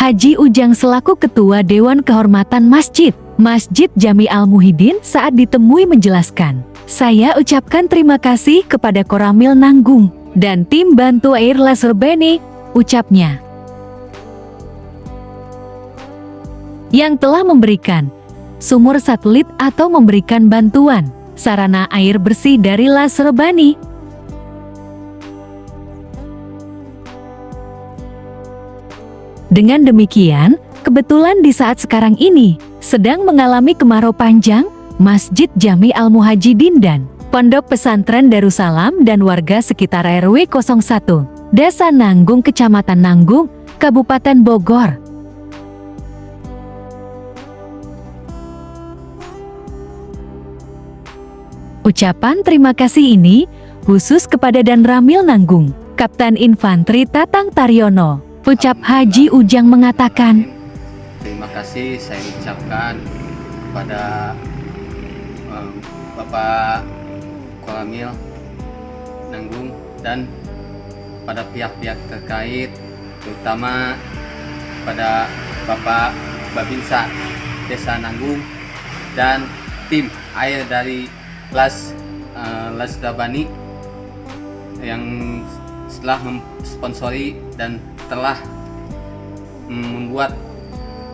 Haji Ujang selaku Ketua Dewan Kehormatan Masjid Jami Al-Muhyiddin saat ditemui menjelaskan, "Saya ucapkan terima kasih kepada Koramil Nanggung dan tim bantu air Laserbani," ucapnya, yang telah memberikan sumur satelit atau memberikan bantuan sarana air bersih dari Laserbani. Dengan demikian, kebetulan di saat sekarang ini sedang mengalami kemarau panjang, Masjid Jami Al-Muhyiddin dan Pondok Pesantren Darussalam dan warga sekitar RW 01, Desa Nanggung, Kecamatan Nanggung, Kabupaten Bogor, ucapan terima kasih ini khusus kepada Dan Ramil Nanggung, Kapten Infanteri Tatang Taryono. Ucap Haji Ujang mengatakan, "Terima kasih saya ucapkan kepada Bapak Koramil Nanggung dan pada pihak-pihak terkait, terutama pada Bapak Babinsa Desa Nanggung dan tim air dari Laserbani yang setelah mensponsori dan telah membuat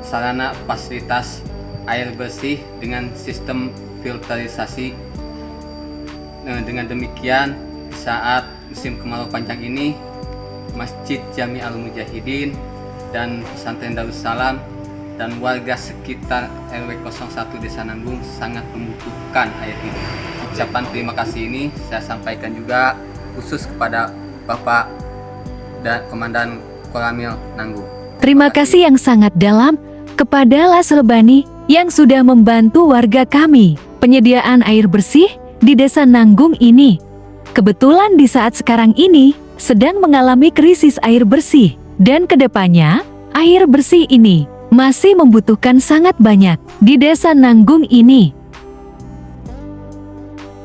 sarana fasilitas air bersih dengan sistem filterisasi. Dengan demikian, saat musim kemarau panjang ini, Masjid Jami Al-Muhyiddin dan Pesantren Darussalam dan warga sekitar RW 01 Desa Nanggung sangat membutuhkan air ini. Ucapan terima kasih ini saya sampaikan juga khusus kepada Bapak dan Komandan Koramil Nanggung. Terima kasih yang sangat dalam kepada Laserbani yang sudah membantu warga kami penyediaan air bersih di Desa Nanggung ini. Kebetulan di saat sekarang ini sedang mengalami krisis air bersih dan kedepannya air bersih ini masih membutuhkan sangat banyak di Desa Nanggung ini,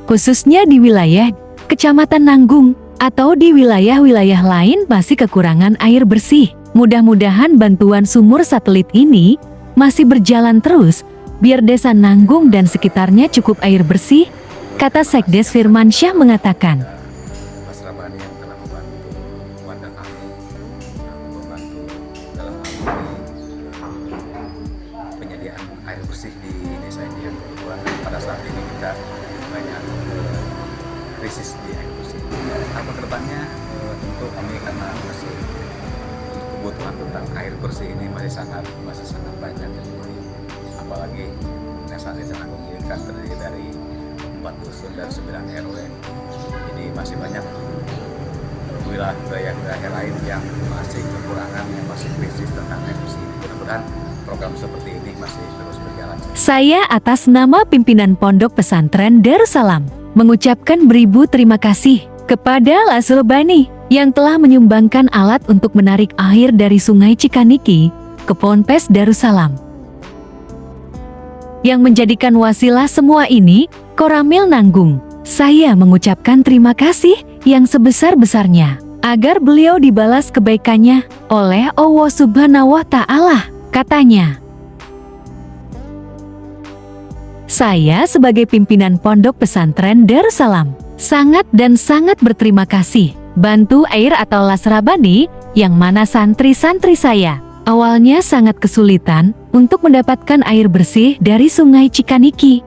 khususnya di wilayah Kecamatan Nanggung atau di wilayah-wilayah lain masih kekurangan air bersih. Mudah-mudahan bantuan sumur satelit ini masih berjalan terus biar Desa Nanggung dan sekitarnya cukup air bersih, kata Sekdes Firmansyah mengatakan. Laserbani yang telah membantu warga kami, membantu dalam hal ini penyediaan air bersih di desa ini yang kebetulan pada saat ini kita banyak krisis di air bersih. Apa kedepannya tentu kami karena masih kebutuhan tentang air bersih ini masih sangat banyak. Jadi, apalagi desa Nanggung ini kan terdiri dari 4 dusun dan 9 RW. Jadi masih banyak wilayah-wilayah lain yang masih kekurangan, yang masih krisis tentang air bersih. Mudah-mudahan program seperti ini masih terus berjalan. Saya atas nama pimpinan Pondok Pesantren Darussalam mengucapkan beribu terima kasih kepada Laserbani yang telah menyumbangkan alat untuk menarik air dari Sungai Cikaniki ke Ponpes Darussalam. Yang menjadikan wasilah semua ini, Koramil Nanggung. Saya mengucapkan terima kasih yang sebesar-besarnya agar beliau dibalas kebaikannya oleh Allah Subhanahu wa Ta'ala, katanya. Saya sebagai pimpinan Pondok Pesantren Darussalam sangat berterima kasih bantu air atau Laserbani yang mana santri-santri saya awalnya sangat kesulitan untuk mendapatkan air bersih dari Sungai Cikaniki.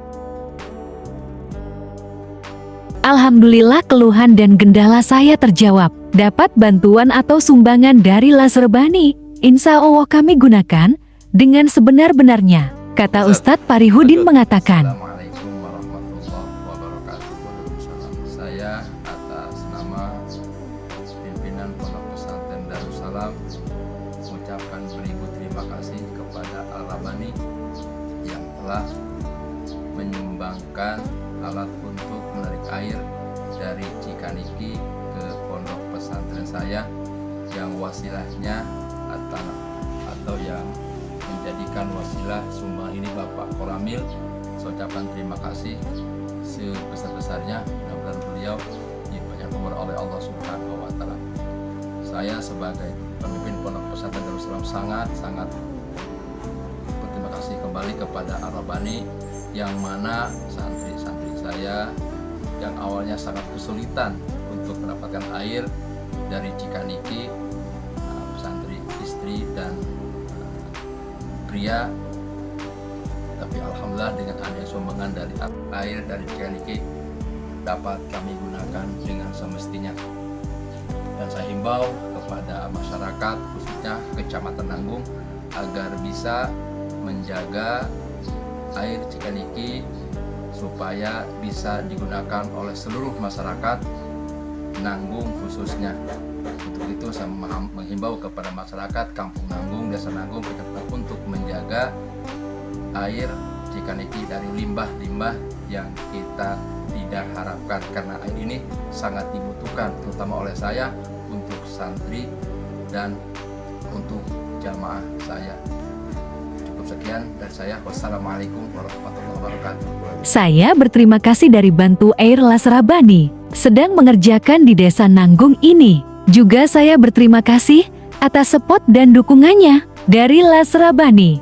Alhamdulillah keluhan dan gendala saya terjawab. Dapat bantuan atau sumbangan dari Laserbani, insya Allah kami gunakan dengan sebenar-benarnya, kata Ustadz Parihudin mengatakan. Assalamualaikum warahmatullahi wabarakatuh. Waalaikumsalam. Saya atas nama pimpinan Pondok Pesantren Darussalam mengucapkan beribu terima kasih kepada Al-Rabani yang telah menyumbangkan alat untuk menarik air dari Cikaniki ke Pondok Pesantren saya, yang wasilahnya atau yang menjadikan wasilah sumbang ini Bapak Koramil. Saya ucapkan terima kasih sebesar-besarnya, mudah-mudahan beliau dipanjangkan umur oleh Allah Subhanahu wa Ta'ala. Saya sebagai pemimpin Pondok Pesantren Darussalam sangat berterima kasih kembali kepada Ar-Rabbani, yang mana santri-santri saya yang awalnya sangat kesulitan untuk mendapatkan air dari Cikaniki, santri istri dan pria, tapi alhamdulillah dengan adanya sumbangan dari air dari Cikaniki dapat kami gunakan dengan semestinya. Dan saya himbau kepada masyarakat khususnya Kecamatan Nanggung agar bisa menjaga air Cikaniki supaya bisa digunakan oleh seluruh masyarakat Nanggung khususnya. Untuk itu saya menghimbau kepada masyarakat Kampung Nanggung, Desa Nanggung, untuk menjaga air Cikaniki dari limbah-limbah yang kita tidak harapkan, karena air ini sangat dibutuhkan terutama oleh saya untuk santri dan untuk jamaah saya. Cukup sekian dari saya. Wassalamualaikum warahmatullahi wabarakatuh. Saya berterima kasih dari Bantu Air Las Rabbani sedang mengerjakan di Desa Nanggung ini. Juga saya berterima kasih atas support dan dukungannya dari Las Rabbani.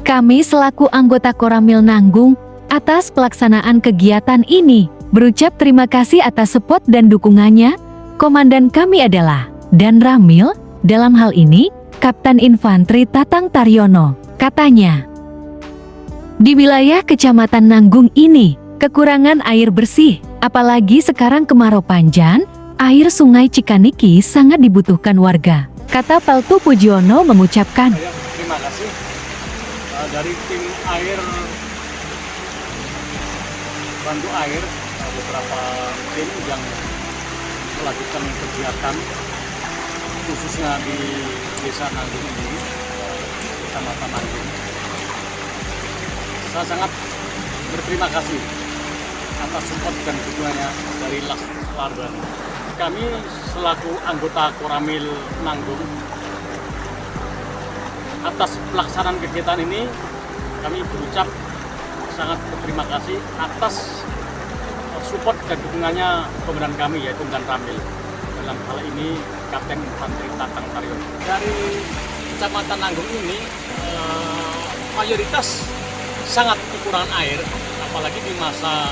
Kami selaku anggota Koramil Nanggung atas pelaksanaan kegiatan ini berucap terima kasih atas support dan dukungannya. Komandan kami adalah Dan Ramil, dalam hal ini Kapten Infanteri Tatang Taryono. Katanya, di wilayah Kecamatan Nanggung ini kekurangan air bersih, apalagi sekarang kemarau panjang, air Sungai Cikaniki sangat dibutuhkan warga. Kata Paltu Pujiono mengucapkan, Saya terima kasih dari tim air, Bantu Air, beberapa tim yang melakukan kegiatan khususnya di Desa Nanggung ini, Kecamatan Nanggung. Saya sangat berterima kasih atas support dan dukungannya dari Las Rabbani. Kami selaku anggota Koramil Nanggung, atas pelaksanaan kegiatan ini kami berucap sangat berterima kasih atas support dan dukungannya komandan kami, yaitu Dan Ramil. Dalam hal ini Kapten Infanteri Tatang Taryono. Dari Kecamatan Nanggung ini mayoritas sangat kekurangan air, apalagi di masa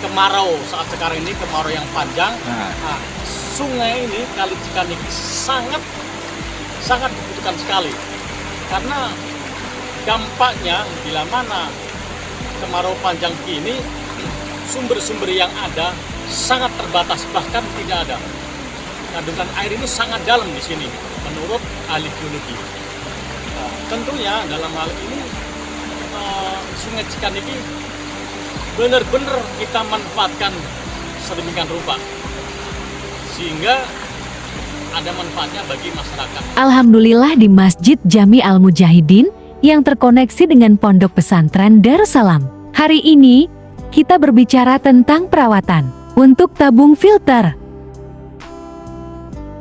kemarau saat sekarang ini, kemarau yang panjang. Nah, sungai ini, Kali Cikaniki sangat dibutuhkan sekali, karena dampaknya bila mana kemarau panjang ini sumber-sumber yang ada sangat terbatas, bahkan tidak ada. Kandungan air ini sangat dalam di sini menurut ahli geologi. Nah, tentunya dalam hal ini Sungai Cikaniki benar-benar kita manfaatkan sedemikian rupa sehingga ada manfaatnya bagi masyarakat. Alhamdulillah di Masjid Jami Al-Mujahidin yang terkoneksi dengan Pondok Pesantren Darussalam. Hari ini kita berbicara tentang perawatan untuk tabung filter,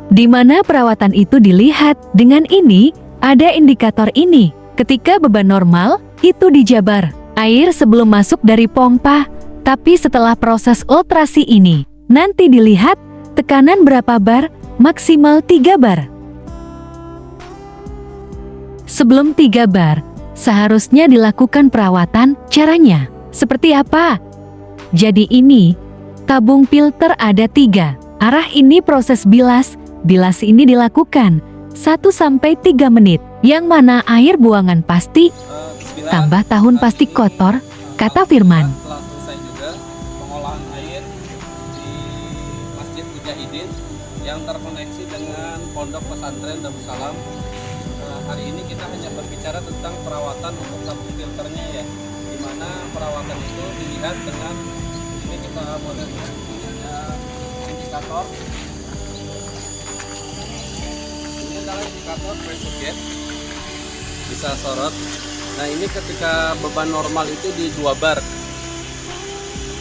di mana perawatan itu dilihat dengan ini. Ada indikator ini. Ketika beban normal itu dijabar air sebelum masuk dari pompa, tapi setelah proses ultrasi ini nanti dilihat tekanan berapa bar, maksimal 3 bar. Sebelum 3 bar seharusnya dilakukan perawatan. Caranya seperti apa? Jadi ini tabung filter ada 3 arah. Ini proses bilas ini dilakukan 1-3 menit, yang mana air buangan pasti tambah tahun pasti kotor, kata Firman. Telah selesai juga pengolahan air di Masjid Mujahidin yang terkoneksi dengan Pondok Pesantren Darussalam. Hari ini kita hanya berbicara tentang perawatan untuk tabung filternya, ya, di mana perawatan itu dilihat dengan ini. Kita boleh lihat ada indikator. Ini adalah indikator pressure gauge, bisa sorot. Nah, ini ketika beban normal itu di 2 bar,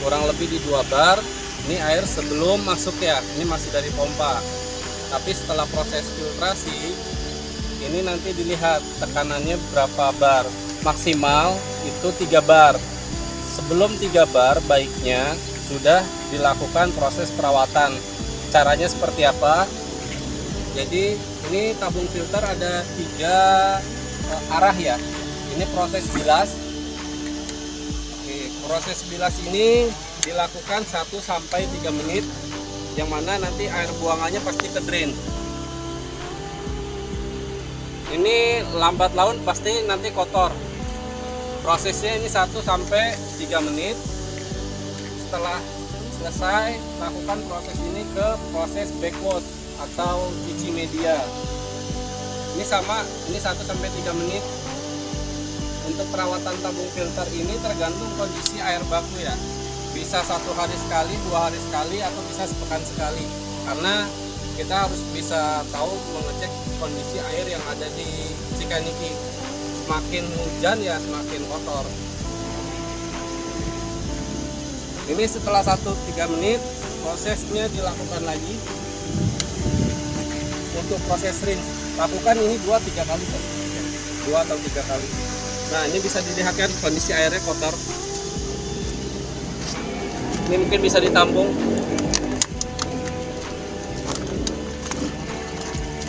kurang lebih di 2 bar. Ini air sebelum masuk, ya, ini masih dari pompa. Tapi setelah proses filtrasi, ini nanti dilihat tekanannya berapa bar. Maksimal itu 3 bar. Sebelum 3 bar baiknya sudah dilakukan proses perawatan. Caranya seperti apa? Jadi ini tabung filter ada 3 arah ya. Ini proses bilas. Oke, proses bilas ini dilakukan 1-3 menit, yang mana nanti air buangannya pasti ke drain. Ini lambat laun pasti nanti kotor. Prosesnya ini 1-3 menit. Setelah selesai, lakukan proses ini ke proses backwash atau cuci media. Ini sama, ini 1-3 menit. Untuk perawatan tabung filter ini tergantung kondisi air baku ya. Bisa 1 hari sekali, 2 hari sekali, atau bisa sepekan sekali. Karena kita harus bisa tahu mengecek kondisi air yang ada di Cikaniki. Semakin hujan ya semakin kotor. Ini setelah 1-3 menit prosesnya dilakukan lagi. Untuk proses rinse, lakukan ini 2-3 kali kan? 2 atau 3 kali. Nah, ini bisa dilihatkan kondisi airnya kotor. Ini mungkin bisa ditampung.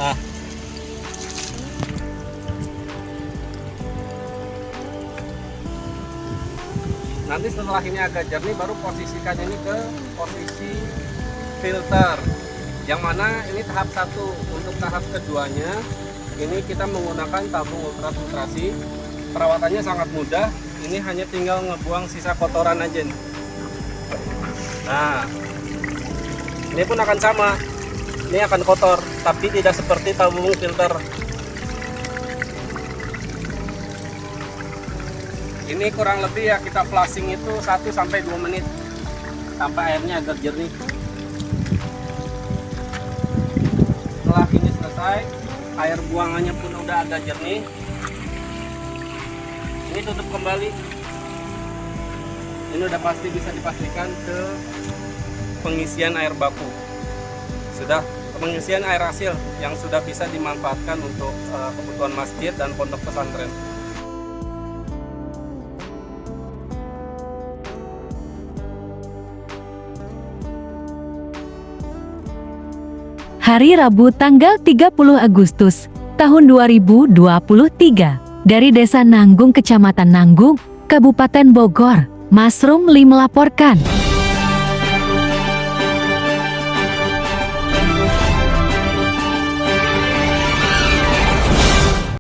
Nah, nanti setelah ini agak jernih, baru posisikan ini ke posisi filter, yang mana ini tahap 1. Untuk tahap keduanya ini kita menggunakan tabung ultrafiltrasi. Perawatannya sangat mudah, ini hanya tinggal ngebuang sisa kotoran aja nih. Nah, ini pun akan sama, ini akan kotor, tapi tidak seperti tabung filter. Ini kurang lebih ya kita flushing itu 1-2 menit sampai airnya agak jernih. Setelah ini selesai, air buangannya pun udah agak jernih. Ini tutup kembali. Ini udah pasti bisa dipastikan ke pengisian air baku. Sudah pengisian air hasil yang sudah bisa dimanfaatkan untuk kebutuhan masjid dan pondok pesantren. Hari Rabu tanggal 30 Agustus tahun 2023 dari Desa Nanggung, Kecamatan Nanggung, Kabupaten Bogor, Masrum Li melaporkan.